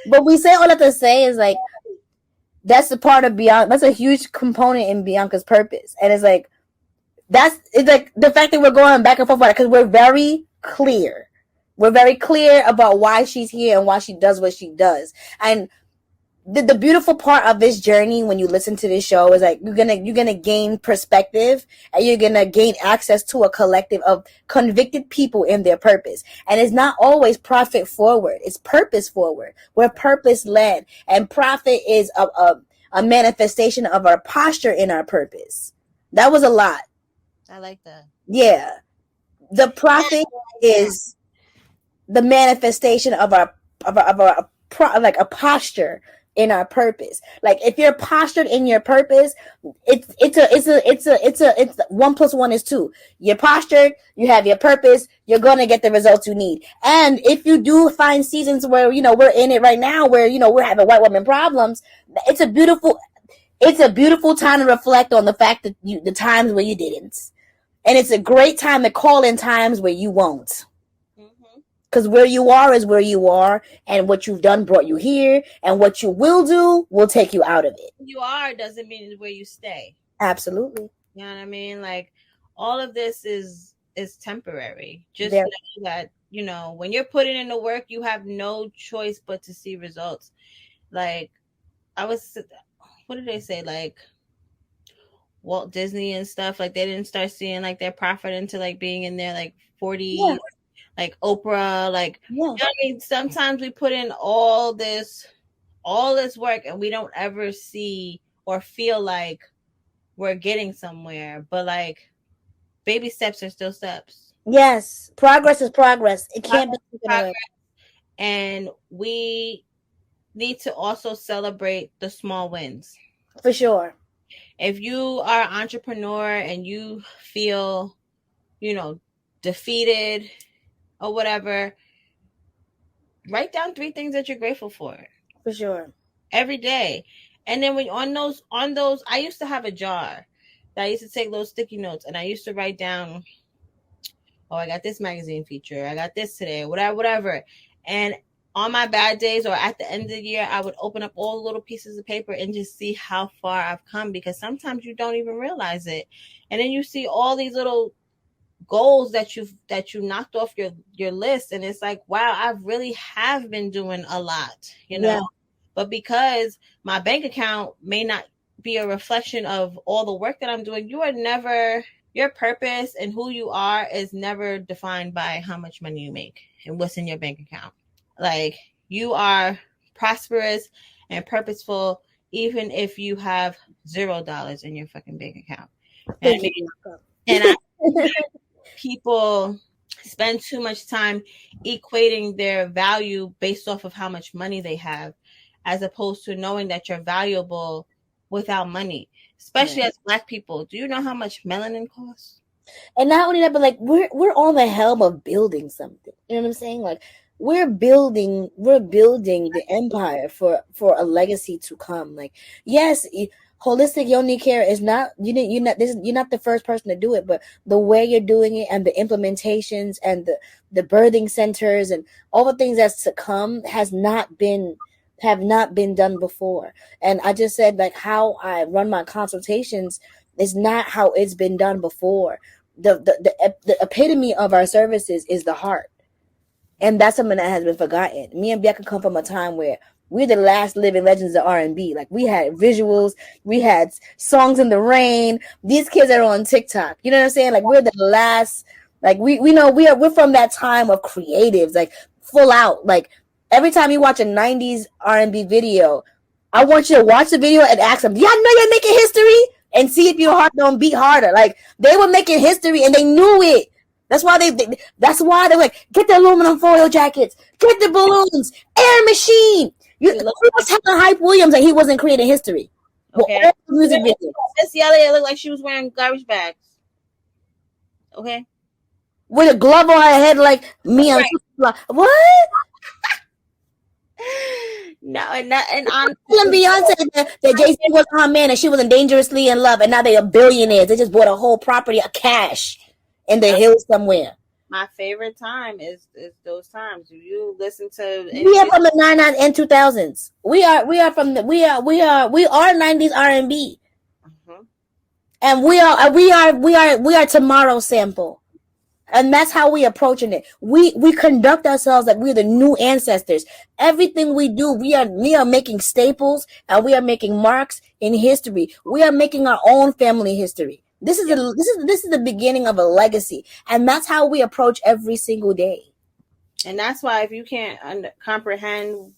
But we say all that to say is like, that's the part of Bianca. That's a huge component in Bianca's purpose. And it's like, it's like the fact that we're going back and forth about it because we're very clear. We're very clear about why she's here and why she does what she does. And the beautiful part of this journey when you listen to this show is like you're gonna gain perspective and you're gonna gain access to a collective of convicted people in their purpose. And it's not always profit forward, it's purpose forward. We're purpose led, and profit is a manifestation of our posture in our purpose. That was a lot. I like that. Yeah, the profit is the manifestation of our like a posture in our purpose. Like if you're postured in your purpose, it's 1 + 1 is 2. You're postured, you have your purpose, you're gonna get the results you need. And if you do find seasons where we're in it right now, where we're having white woman problems, it's a beautiful time to reflect on the fact that the times where you didn't, and it's a great time to call in times where you won't. Because because where you are is where you are, and what you've done brought you here, and what you will do will take you out of it. You are doesn't mean it's where you stay. Absolutely. You know what I mean? Like all of this is temporary. Just Very. know that, when you're putting in the work, you have no choice but to see results. Like I was what did they say? Like Walt Disney and stuff, like they didn't start seeing like their profit into like being in there like Yeah. 40, like Oprah, like Yeah. I mean, sometimes we put in all this work and we don't ever see or feel like we're getting somewhere. But like baby steps are still steps. Yes. Progress is progress. It can't be Progress, taken progress. away. And we need to also celebrate the small wins. For sure. If you are an entrepreneur and you feel, defeated or whatever, write down 3 things that you're grateful for For sure. every day. And then when on those, I used to have a jar that I used to take little sticky notes and I used to write down, oh, I got this magazine feature, I got this today, whatever. And on my bad days or at the end of the year, I would open up all the little pieces of paper and just see how far I've come, because sometimes you don't even realize it. And then you see all these little goals that you knocked off your list, and it's like, wow, I really have been doing a lot, Yeah. but because my bank account may not be a reflection of all the work that I'm doing, your purpose and who you are is never defined by how much money you make and what's in your bank account. Like, you are prosperous and purposeful even if you have $0 in your fucking bank account. Thank And you. I people spend too much time equating their value based off of how much money they have, as opposed to knowing that you're valuable without money, especially as Black people. Do you know how much melanin costs? And not only that, but like we're on the helm of building something. You know what I'm saying? Like we're building the empire for a legacy to come. Like, yes, holistic yoni care is not you're not the first person to do it, but the way you're doing it and the implementations and the birthing centers and all the things that's to come have not been done before. And I just said, like, how I run my consultations is not how it's been done before. The epitome of our services is the heart, and that's something that has been forgotten. Me and Bianca come from a time where we're the last living legends of R&B. Like, we had visuals, we had songs in the rain. These kids are on TikTok. You know what I'm saying? Like, we're the last. Like, we know we're from that time of creatives, like full out. Like, every time you watch a '90s R&B video, I want you to watch the video and ask them, "Do y'all know you're making history?" And see if your heart don't beat harder. Like, they were making history and they knew it. That's why that's why they're like, get the aluminum foil jackets, get the balloons, air machine. You was telling Hype Williams that he wasn't creating history. Okay. Well, music videos. Miss Elliott looked like she was wearing garbage bags. Okay. With a glove on her head, like me on what? No, and on Beyonce that Jay-Z wasn't her man and she wasn't dangerously in love, and now they are billionaires. They just bought a whole property of cash in the hills somewhere. My favorite time is those times. You listen to We are from the 99 and 2000s. We are '90s R&B, and we are tomorrow's sample. And that's how we approaching it. We conduct ourselves like we're the new ancestors. Everything we do, we are making staples and we are making marks in history. We are making our own family history. This is the beginning of a legacy, and that's how we approach every single day. And that's why, if you can't comprehend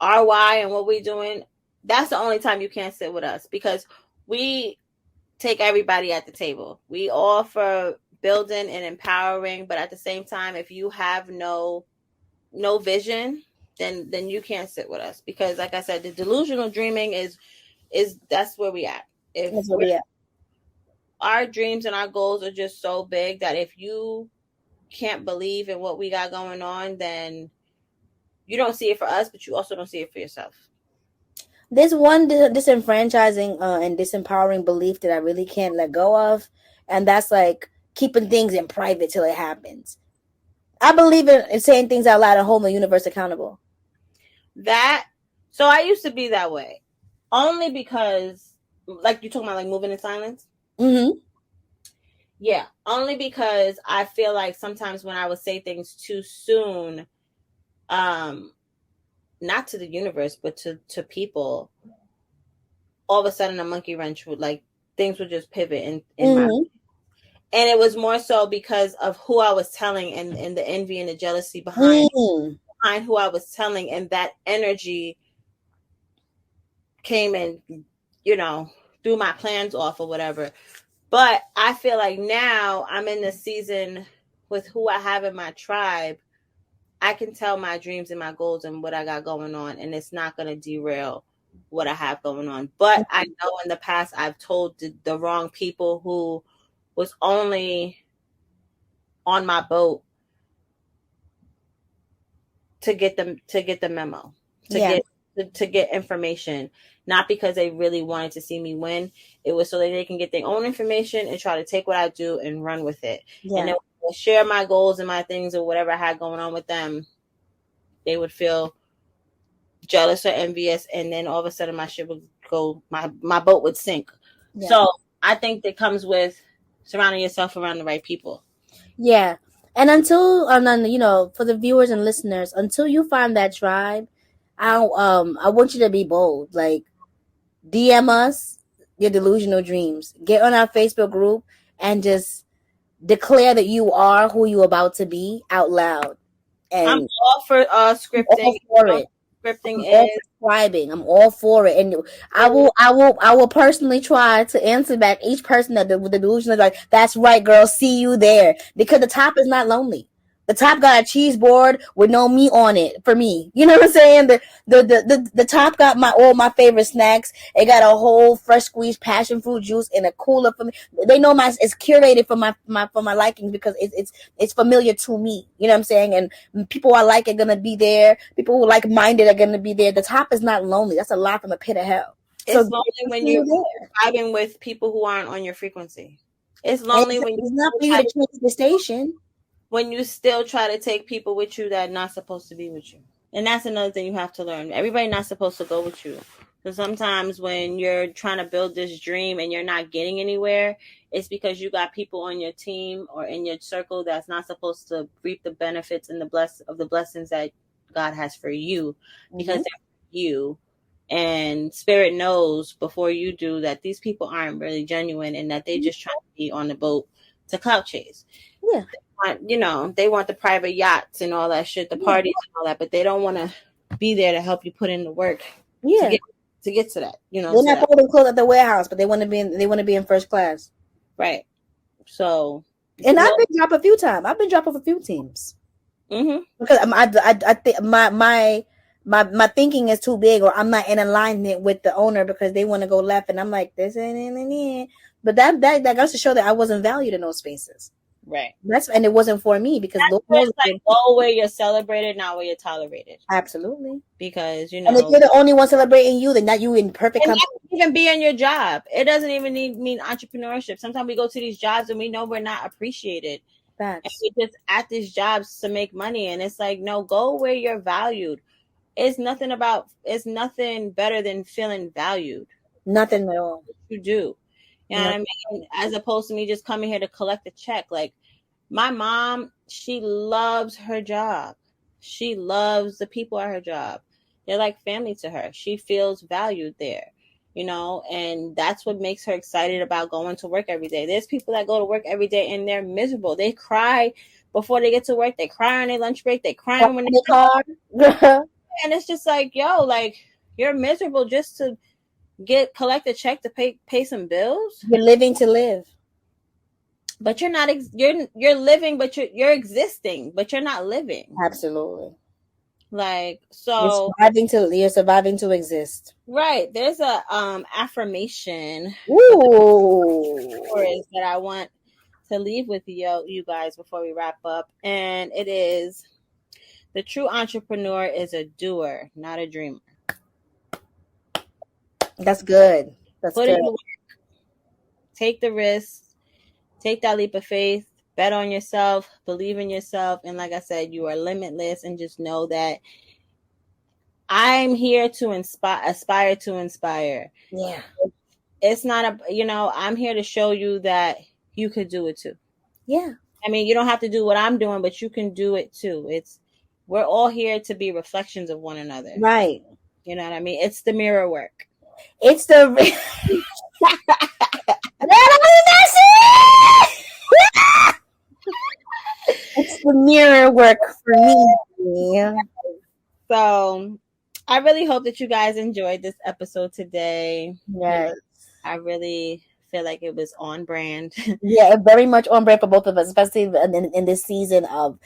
our why and what we're doing, that's the only time you can't sit with us, because we take everybody at the table. We offer building and empowering, but at the same time, if you have no vision, then you can't sit with us, because, like I said, the delusional dreaming is that's where we at. That's where we at. Our dreams and our goals are just so big that if you can't believe in what we got going on, then you don't see it for us, but you also don't see it for yourself. There's one disenfranchising and disempowering belief that I really can't let go of, and that's like keeping things in private till it happens. I believe in saying things out loud and holding the universe accountable. So I used to be that way, only because, like you talking about, like moving in silence. Mm-hmm. Yeah, only because I feel like sometimes when I would say things too soon, um, not to the universe, but to people, all of a sudden a monkey wrench would, like, things would just pivot in my. Mm-hmm. And it was more so because of who I was telling, and the envy and the jealousy Mm. behind who I was telling, and that energy came and, threw my plans off or whatever. But I feel like now I'm in the season with who I have in my tribe. I can tell my dreams and my goals and what I got going on, and it's not going to derail what I have going on. But I know in the past I've told the wrong people who was only on my boat to get the memo, Yeah. to get information, not because they really wanted to see me win. It was so that they can get their own information and try to take what I do and run with it. Yeah. And then when I share my goals and my things or whatever I had going on with them, they would feel jealous or envious, and then all of a sudden my ship would go, my boat would sink. Yeah. So I think that comes with surrounding yourself around the right people. Yeah. And until, for the viewers and listeners, until you find that tribe, I want you to be bold. Like, DM us your delusional dreams. Get on our Facebook group and just declare that you are who you're about to be out loud. And I'm all for scripting. All for it. Scripting I'm subscribing. I'm all for it, and I will personally try to answer back each person that with the delusion is like, that's right, girl. See you there, because the top is not lonely. The top got a cheese board with no meat on it for me. You know what I'm saying? The top got all my favorite snacks. It got a whole fresh squeezed passion fruit juice in a cooler for me. They know it's curated for my likings, because it's familiar to me. You know what I'm saying? And people I like are gonna be there. People who like minded are gonna be there. The top is not lonely. That's a lot from the pit of hell. It's lonely when you're vibing with people who aren't on your frequency. It's lonely when it's not for you to change the station. When you still try to take people with you that are not supposed to be with you. And that's another thing you have to learn. Everybody's not supposed to go with you. So sometimes when you're trying to build this dream and you're not getting anywhere, it's because you got people on your team or in your circle that's not supposed to reap the benefits and the blessings that God has for you, because they're for you. And Spirit knows before you do that these people aren't really genuine, and that they just try to be on the boat to clout chase. Yeah. They want the private yachts and all that shit, the parties and all that, but they don't want to be there to help you put in the work. Yeah. To get to that. They're not holding clothes at the warehouse, but they want to be in first class. Right. So. And I've been dropped a few times. I've been dropped off a few teams. Mm-hmm. Because I think my thinking is too big, or I'm not in alignment with the owner because they want to go left, and I'm like, this ain't. But that goes to show that I wasn't valued in those spaces. Right. And it wasn't for me, because go where you're celebrated, not where you're tolerated. Absolutely. Because and if you're the only one celebrating you, then not you in perfect company. Even be in your job. It doesn't even mean entrepreneurship. Sometimes we go to these jobs and we know we're not appreciated. Facts. And we just at these jobs to make money, and it's like, no, go where you're valued. It's nothing better than feeling valued. Nothing at all. You do. You know what I mean? As opposed to me just coming here to collect a check. Like, my mom, she loves her job. She loves the people at her job. They're like family to her. She feels valued there, and that's what makes her excited about going to work every day. There's people that go to work every day and they're miserable. They cry before they get to work. They cry on their lunch break. They cry when they call. And it's just like, yo, like, you're miserable just to collect a check to pay some bills. You're living to live, but you're not. You're living, but you're existing, but you're not living. Absolutely. Like, so you're surviving to exist. Right. There's a affirmation. Ooh. That I want to leave with you guys before we wrap up, and it is: the true entrepreneur is a doer, not a dreamer. That's good. That's good. Take the risk. Take that leap of faith. Bet on yourself, believe in yourself, and like I said, you are limitless. And just know that I'm here to aspire to inspire. Yeah. It's not I'm here to show you that you could do it too. Yeah. I mean, you don't have to do what I'm doing, but you can do it too. We're all here to be reflections of one another. Right. You know what I mean? It's the mirror work. It's the it's the mirror work for me. So I really hope that you guys enjoyed this episode today. Yes. I really feel like it was on brand. Yeah, very much on brand for both of us, especially in this season of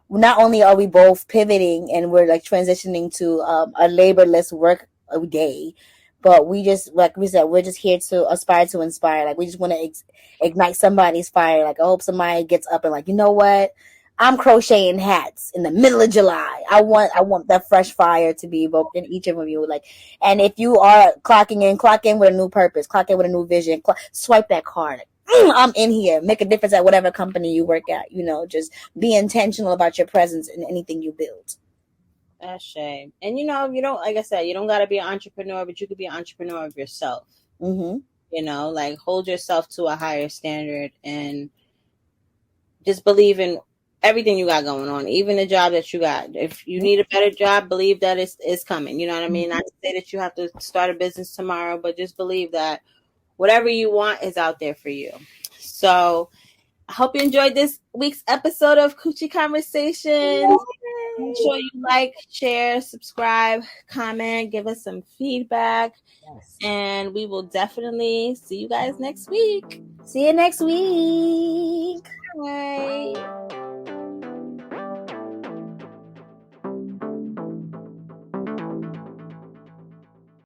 not only are we both pivoting and we're like transitioning to a laborless work day, but we just, like we said, we're just here to aspire to inspire. Like we just want to ignite somebody's fire. Like I hope somebody gets up and like, you know what? I'm crocheting hats in the middle of July. I want that fresh fire to be evoked in each of you. Like, and if you are clock in with a new purpose, clock in with a new vision, swipe that card. Like, I'm in here. Make a difference at whatever company you work at. Just be intentional about your presence in anything you build. That's shame. And you don't, like I said, you don't got to be an entrepreneur, but you could be an entrepreneur of yourself. Mm-hmm. Like hold yourself to a higher standard and just believe in everything you got going on, even the job that you got. If you need a better job, believe that it's coming. You know what I mean? Not to say that you have to start a business tomorrow, but just believe that whatever you want is out there for you. So I hope you enjoyed this week's episode of Coochie Conversations. Make sure you like, share, subscribe, comment, give us some feedback. Yes. And we will definitely see you guys next week. See you next week. Bye.